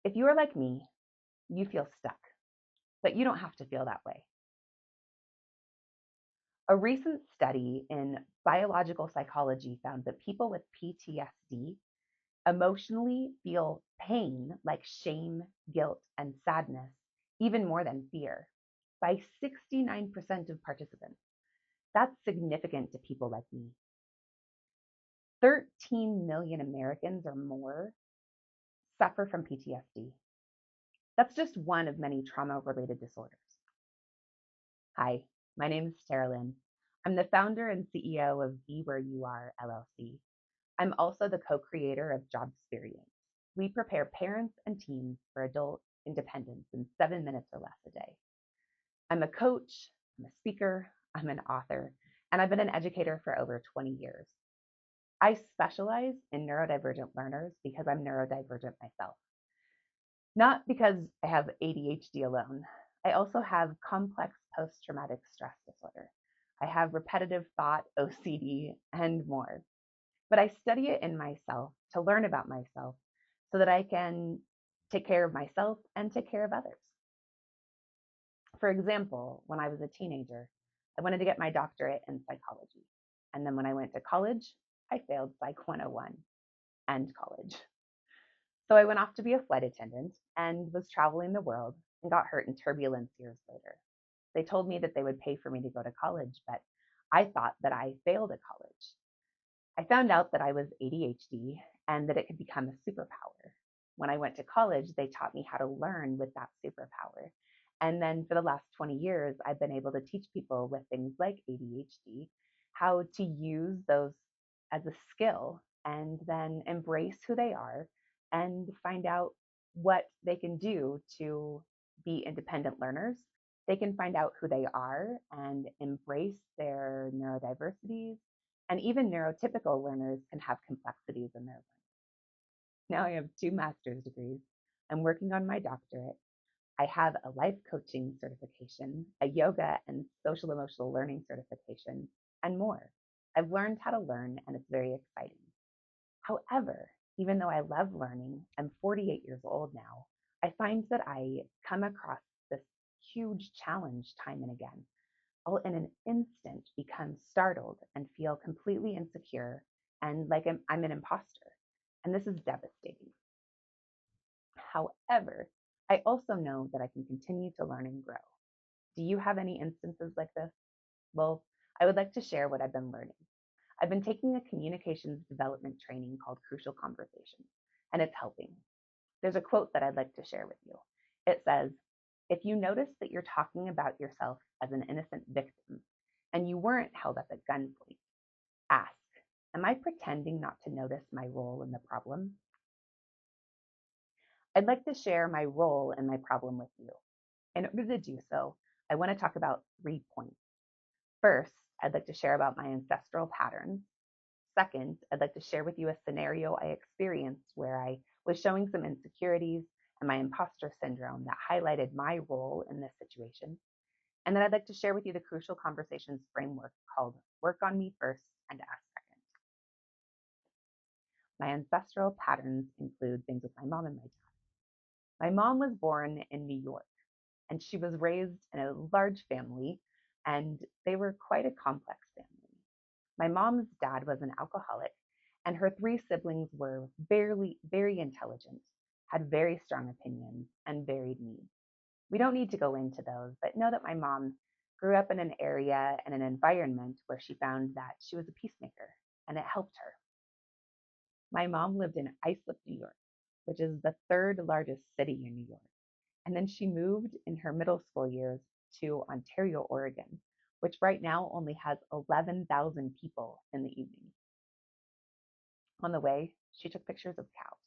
If you are like me, you feel stuck, but you don't have to feel that way. A recent study in biological psychology found that people with PTSD emotionally feel pain like shame, guilt, and sadness even more than fear by 69% of participants. That's significant to people like me. 13 million Americans or more suffer from PTSD. That's just one of many trauma related disorders. Hi, my name is Lynn. I'm the founder and CEO of Be Where You Are LLC. I'm also the co creator of Job Experience. We prepare parents and teens for adult independence in 7 minutes or less a day. I'm a coach, I'm a speaker, I'm an author, and I've been an educator for over 20 years. I specialize in neurodivergent learners because I'm neurodivergent myself. Not because I have ADHD alone. I also have complex post traumatic stress disorder. I have repetitive thought, OCD, and more. But I study it in myself to learn about myself so that I can take care of myself and take care of others. For example, when I was a teenager, I wanted to get my doctorate in psychology. And then when I went to college, I failed Psych 101 and college. So I went off to be a flight attendant and was traveling the world and got hurt in turbulence years later. They told me that they would pay for me to go to college, but I thought that I failed at college. I found out that I was ADHD and that it could become a superpower. When I went to college, they taught me how to learn with that superpower. And then for the last 20 years, I've been able to teach people with things like ADHD how to use those as a skill and then embrace who they are and find out what they can do to be independent learners. They can find out who they are and embrace their neurodiversities, and even neurotypical learners can have complexities in their learning. Now I have 2 master's degrees. I'm working on my doctorate. I have a life coaching certification, a yoga and social emotional learning certification, and more. I've learned how to learn, and it's very exciting. However, even though I love learning, I'm 48 years old now, I find that I come across this huge challenge time and again. I'll in an instant become startled and feel completely insecure and like I'm an imposter. And this is devastating. However, I also know that I can continue to learn and grow. Do you have any instances like this? Well, I would like to share what I've been learning. I've been taking a communications development training called Crucial Conversations, and it's helping. There's a quote that I'd like to share with you. It says, if you notice that you're talking about yourself as an innocent victim and you weren't held up at gunpoint, ask, am I pretending not to notice my role in the problem? I'd like to share my role in my problem with you. In order to do so, I want to talk about 3 points. First, I'd like to share about my ancestral patterns. Second, I'd like to share with you a scenario I experienced where I was showing some insecurities and my imposter syndrome that highlighted my role in this situation. And then I'd like to share with you the Crucial Conversations framework called Work on Me First and Ask Second. My ancestral patterns include things with my mom and my dad. My mom was born in New York, and she was raised in a large family, and they were quite a complex family. My mom's dad was an alcoholic, and her 3 siblings were very intelligent, had very strong opinions, and varied needs. We don't need to go into those, but know that my mom grew up in an area and an environment where she found that she was a peacemaker, and it helped her. My mom lived in Islip, New York, which is the third largest city in New York. And then she moved in her middle school years to Ontario, Oregon, which right now only has 11,000 people in the evening. On the way, she took pictures of cows.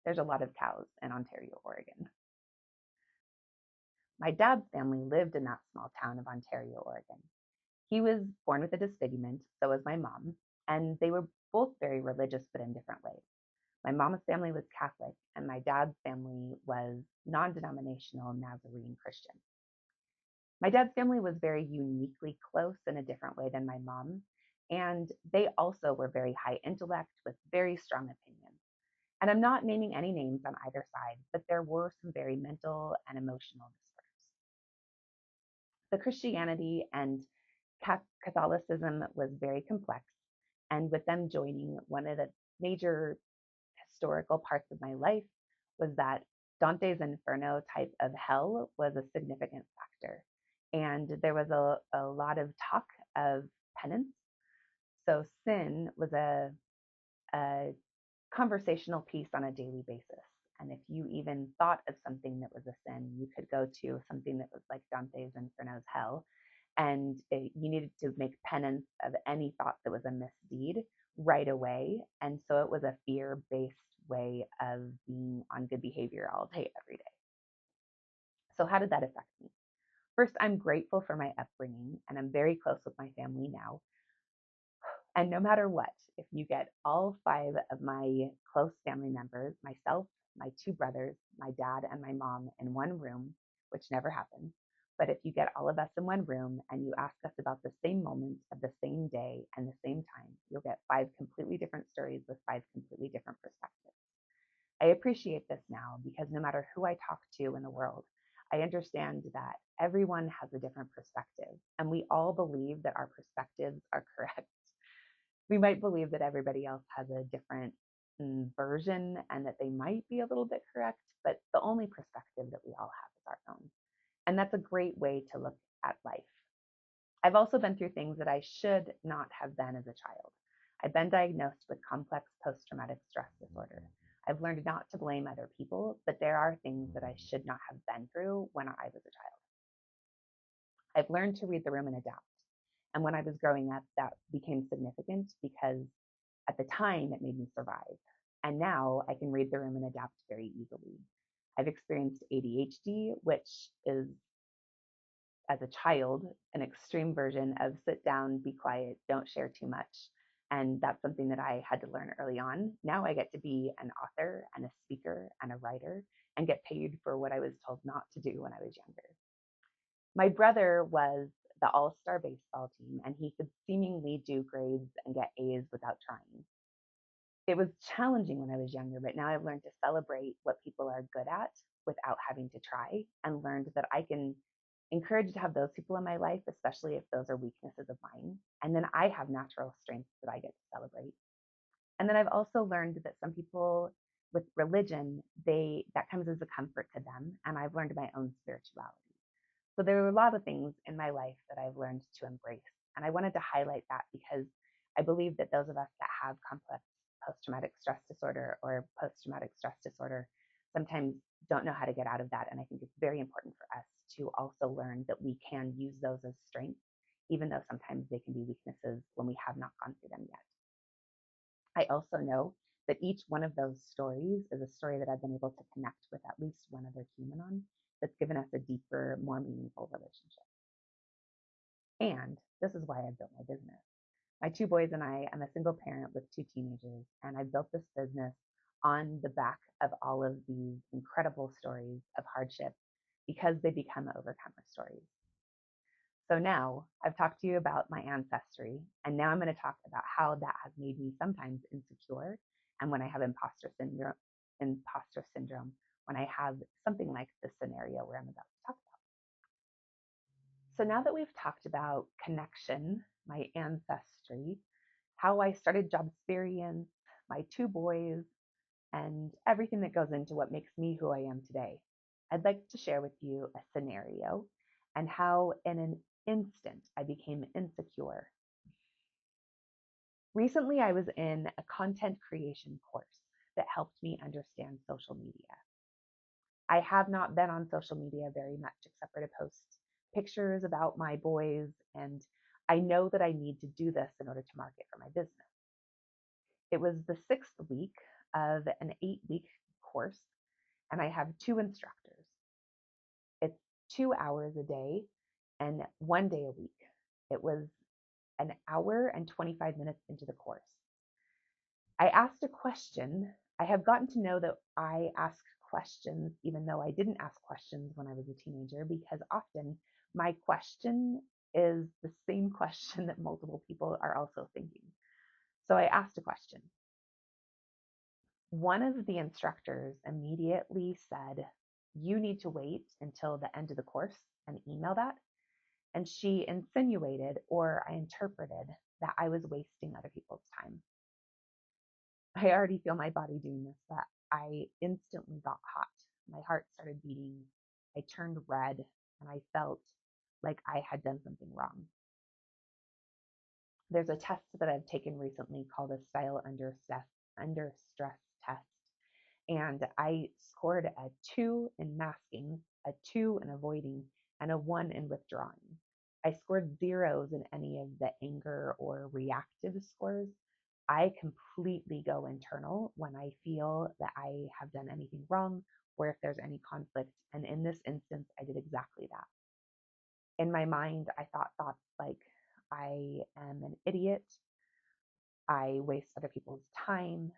There's a lot of cows in Ontario, Oregon. My dad's family lived in that small town of Ontario, Oregon. He was born with a disfigurement, so was my mom, and they were both very religious but in different ways. My mom's family was Catholic, and my dad's family was non denominational Nazarene Christian. My dad's family was very uniquely close in a different way than my mom, and they also were very high intellect with very strong opinions. And I'm not naming any names on either side, but there were some very mental and emotional disorders. The Christianity and Catholicism was very complex, and with them joining, one of the major historical parts of my life was that Dante's Inferno type of hell was a significant factor. And there was a lot of talk of penance. So sin was a conversational piece on a daily basis. And if you even thought of something that was a sin, you could go to something that was like Dante's Inferno's hell, and you needed to make penance of any thought that was a misdeed right away. And so it was a fear-based way of being on good behavior all day, every day. So how did that affect me? First, I'm grateful for my upbringing, and I'm very close with my family now. And no matter what, if you get all five of my close family members, myself, my two brothers, my dad, and my mom in one room, which never happened, but if you get all of us in one room and you ask us about the same moment of the same day and the same time, you'll get five completely different stories with five completely different perspectives. I appreciate this now because no matter who I talk to in the world, I understand that everyone has a different perspective, and we all believe that our perspectives are correct. We might believe that everybody else has a different version and that they might be a little bit correct, but the only perspective that we all have is our own. And that's a great way to look at life. I've also been through things that I should not have been as a child. I've been diagnosed with complex post-traumatic stress disorder. I've learned not to blame other people, but there are things that I should not have been through when I was a child. I've learned to read the room and adapt. And when I was growing up, that became significant because at the time it made me survive. And now I can read the room and adapt very easily. I've experienced ADHD, which is, as a child, an extreme version of sit down, be quiet, don't share too much. And that's something that I had to learn early on. Now I get to be an author and a speaker and a writer and get paid for what I was told not to do when I was younger. My brother was the all-star baseball team, and he could seemingly do grades and get A's without trying. It was challenging when I was younger, but now I've learned to celebrate what people are good at without having to try, and learned that I can encourage to have those people in my life, especially if those are weaknesses of mine. And then I have natural strengths that I get to celebrate. And then I've also learned that some people with religion, that comes as a comfort to them, and I've learned my own spirituality. So there are a lot of things in my life that I've learned to embrace. And I wanted to highlight that because I believe that those of us that have complex post-traumatic stress disorder or post-traumatic stress disorder sometimes don't know how to get out of that. And I think it's very important for us to also learn that we can use those as strengths, even though sometimes they can be weaknesses when we have not gone through them yet. I also know that each one of those stories is a story that I've been able to connect with at least one other human on, that's given us a deeper, more meaningful relationship. And this is why I built my business. My two boys and I'm a single parent with two teenagers, and I built this business on the back of all of these incredible stories of hardship because they become overcomer stories. So now I've talked to you about my ancestry, and now I'm going to talk about how that has made me sometimes insecure, and when I have imposter syndrome, when I have something like the scenario where I'm about to talk about. So now that we've talked about connection, my ancestry, how I started job experience, my two boys, and everything that goes into what makes me who I am today, I'd like to share with you a scenario and how in an instant I became insecure. Recently, I was in a content creation course that helped me understand social media. I have not been on social media very much except for to post pictures about my boys, and I know that I need to do this in order to market for my business. It was the 6th week of an 8-week course, and I have two instructors. It's 2 hours a day and 1 day a week. It was an hour and 25 minutes into the course. I asked a question. I have gotten to know that I ask questions, even though I didn't ask questions when I was a teenager, because often my question is the same question that multiple people are also thinking. So I asked a question. One of the instructors immediately said, "You need to wait until the end of the course and email that." And she insinuated, or I interpreted, that I was wasting other people's time. I already feel my body doing this, but I instantly got hot. My heart started beating. I turned red and I felt like I had done something wrong. There's a test that I've taken recently called a style under stress test. And I scored a 2 in masking, a 2 in avoiding, and a 1 in withdrawing. I scored zeros in any of the anger or reactive scores. I completely go internal when I feel that I have done anything wrong or if there's any conflict. And in this instance, I did exactly that. In my mind, I thought thoughts like, I am an idiot. I waste other people's time.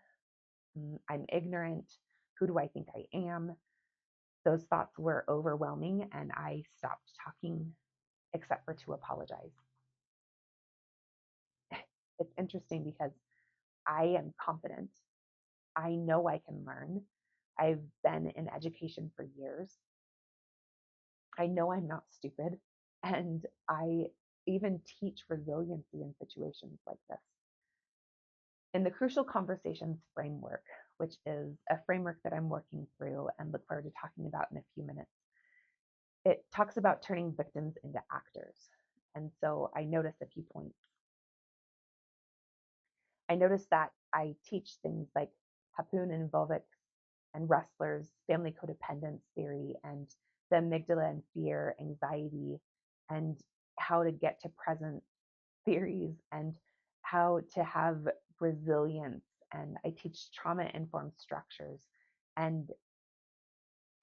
I'm ignorant. Who do I think I am? Those thoughts were overwhelming and I stopped talking except for to apologize. It's interesting because I am confident. I know I can learn. I've been in education for years. I know I'm not stupid. And I even teach resiliency in situations like this. In the Crucial Conversations framework, which is a framework that I'm working through and look forward to talking about in a few minutes, it talks about turning victims into actors. And so I noticed a few points. I noticed that I teach things like Hapun and Volvic and Ressler's family codependence theory and the amygdala and fear, anxiety, and how to get to present theories and how to have resilience. And I teach trauma informed structures. And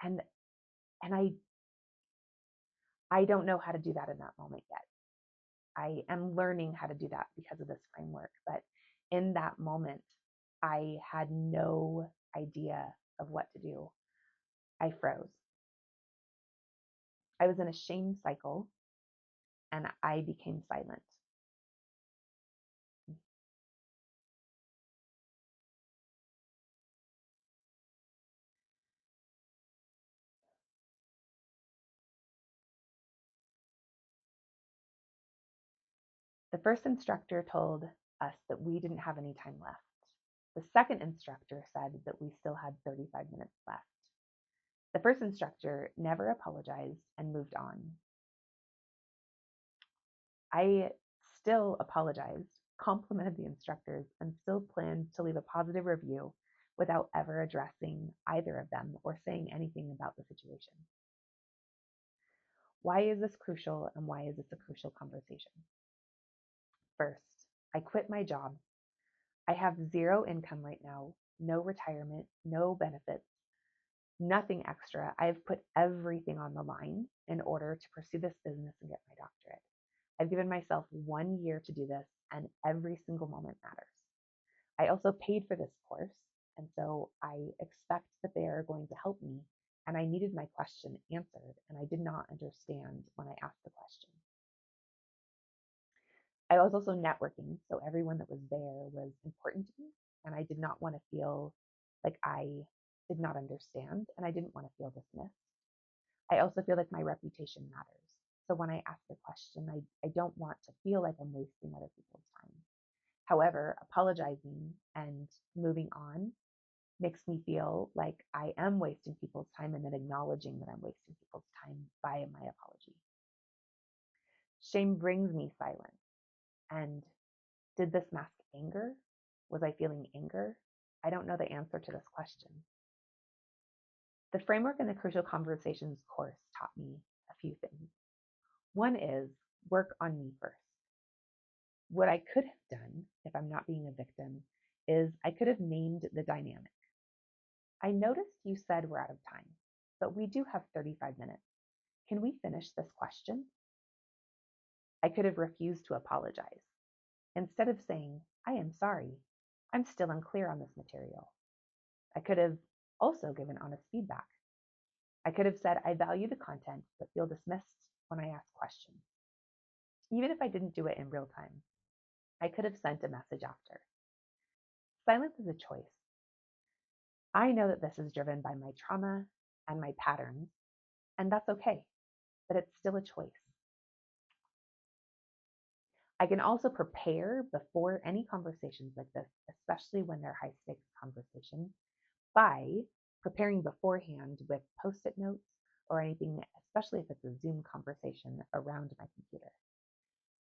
and and I don't know how to do that in that moment yet. I am learning how to do that because of this framework. But in that moment, I had no idea of what to do. I froze. I was in a shame cycle and I became silent. The first instructor told us that we didn't have any time left. The second instructor said that we still had 35 minutes left. The first instructor never apologized and moved on. I still apologized, complimented the instructors, and still planned to leave a positive review without ever addressing either of them or saying anything about the situation. Why is this crucial and why is this a crucial conversation? First, I quit my job. I have zero income right now, no retirement, no benefits, nothing extra. I've put everything on the line in order to pursue this business and get my doctorate. I've given myself 1 year to do this, and every single moment matters. I also paid for this course, and so I expect that they are going to help me. And I needed my question answered, and I did not understand when I asked the question. I was also networking, so everyone that was there was important to me, and I did not want to feel like I did not understand, and I didn't want to feel dismissed. I also feel like my reputation matters. So when I ask a question, I don't want to feel like I'm wasting other people's time. However, apologizing and moving on makes me feel like I am wasting people's time and then acknowledging that I'm wasting people's time via my apology. Shame brings me silence. And did this mask anger? Was I feeling anger? I don't know the answer to this question. The framework in the Crucial Conversations course taught me a few things. One is work on me first. What I could have done, if I'm not being a victim, is I could have named the dynamic. I noticed you said we're out of time, but we do have 35 minutes. Can we finish this question? I could have refused to apologize. Instead of saying, I am sorry, I'm still unclear on this material. I could have also given honest feedback. I could have said, I value the content, but feel dismissed when I ask questions. Even if I didn't do it in real time, I could have sent a message after. Silence is a choice. I know that this is driven by my trauma and my patterns, and that's okay, but it's still a choice. I can also prepare before any conversations like this, especially when they're high stakes conversations, by preparing beforehand with post-it notes or anything, especially if it's a Zoom conversation around my computer.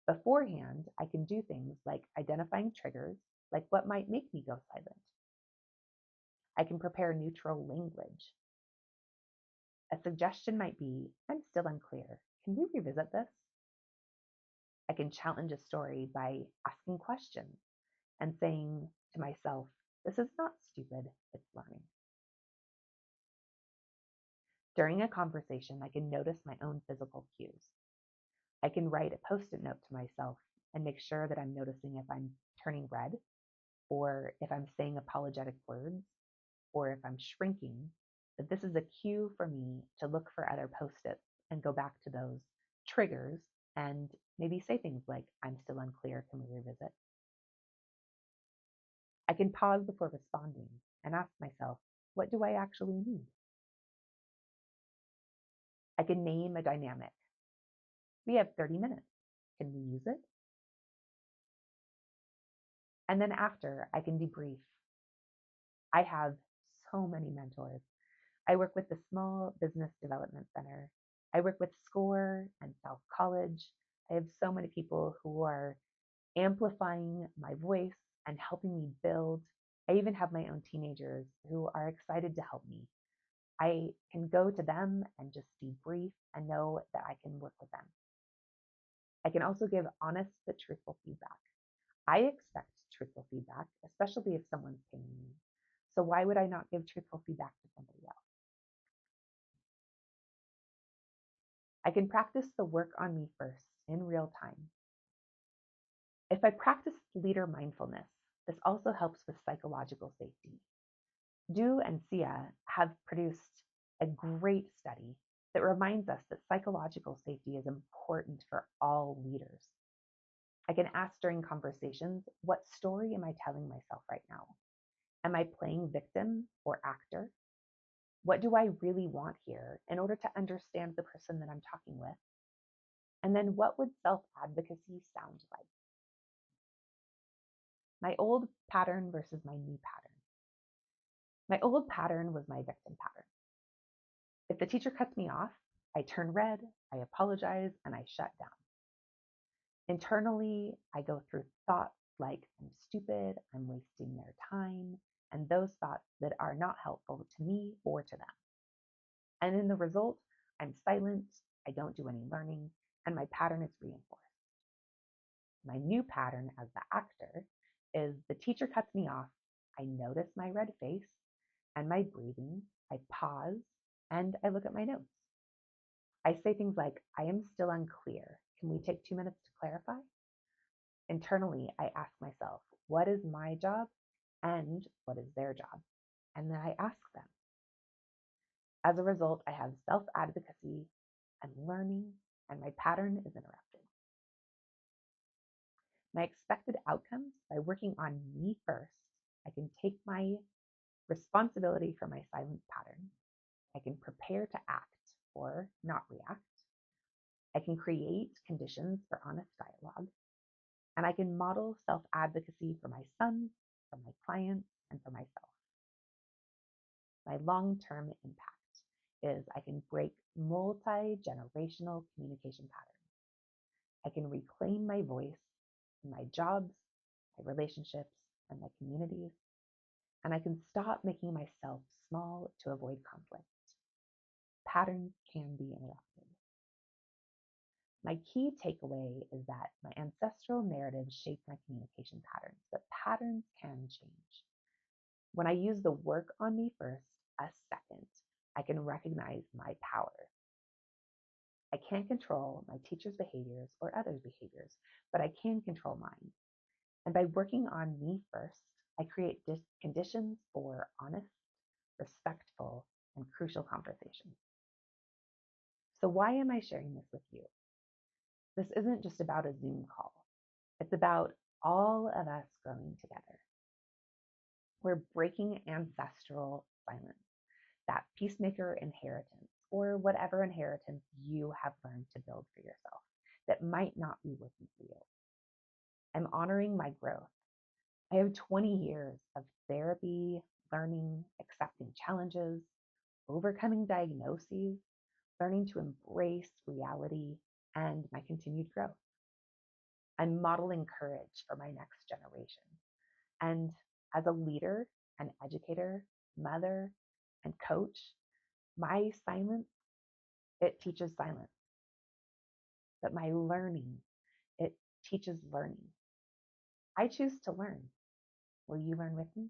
Beforehand, I can do things like identifying triggers, like what might make me go silent. I can prepare neutral language. A suggestion might be, I'm still unclear. Can we revisit this? I can challenge a story by asking questions and saying to myself, this is not stupid, it's learning. During a conversation, I can notice my own physical cues. I can write a post-it note to myself and make sure that I'm noticing if I'm turning red, or if I'm saying apologetic words, or if I'm shrinking, that this is a cue for me to look for other post-its and go back to those triggers and maybe say things like, I'm still unclear, can we revisit? I can pause before responding and ask myself, what do I actually need? I can name a dynamic. We have 30 minutes. Can we use it? And then after, I can debrief. I have so many mentors. I work with the Small Business Development Center. I work with SCORE and South College. I have so many people who are amplifying my voice and helping me build. I even have my own teenagers who are excited to help me. I can go to them and just debrief and know that I can work with them. I can also give honest but truthful feedback. I expect truthful feedback, especially if someone's paying me. So why would I not give truthful feedback to somebody else? I can practice the work on me first in real time. If I practice leader mindfulness, this also helps with psychological safety. Du and Sia have produced a great study that reminds us that psychological safety is important for all leaders. I can ask during conversations, what story am I telling myself right now? Am I playing victim or actor? What do I really want here in order to understand the person that I'm talking with? And then what would self-advocacy sound like? My old pattern versus my new pattern. My old pattern was my victim pattern. If the teacher cuts me off, I turn red, I apologize, and I shut down. Internally, I go through thoughts like, I'm stupid, I'm wasting their time, and those thoughts that are not helpful to me or to them. And in the result, I'm silent, I don't do any learning, and my pattern is reinforced. My new pattern as the actor is the teacher cuts me off, I notice my red face and my breathing, I pause, and I look at my notes. I say things like, I am still unclear. Can we take 2 minutes to clarify? Internally, I ask myself, what is my job and what is their job? And then I ask them. As a result, I have self-advocacy and learning, and my pattern is interrupted. My expected outcomes, by working on me first, I can take my responsibility for my silent pattern. I can prepare to act or not react. I can create conditions for honest dialogue. And I can model self-advocacy for my sons, for my clients, and for myself. My long-term impact is I can break multi-generational communication patterns. I can reclaim my voice in my jobs, my relationships, and my communities. And I can stop making myself small to avoid conflict. Patterns can be interrupted. My key takeaway is that my ancestral narratives shape my communication patterns, but patterns can change. When I use the work on me first, a second, I can recognize my power. I can't control my teacher's behaviors or others' behaviors, but I can control mine. And by working on me first, I create conditions for honest, respectful, and crucial conversations. So why am I sharing this with you? This isn't just about a Zoom call. It's about all of us growing together. We're breaking ancestral silence, that peacemaker inheritance, or whatever inheritance you have learned to build for yourself that might not be working for you. I'm honoring my growth. I have 20 years of therapy, learning, accepting challenges, overcoming diagnoses, learning to embrace reality, and my continued growth. I'm modeling courage for my next generation. And as a leader, an educator, mother, and coach, my silence, it teaches silence. But my learning, it teaches learning. I choose to learn. Will you learn with me?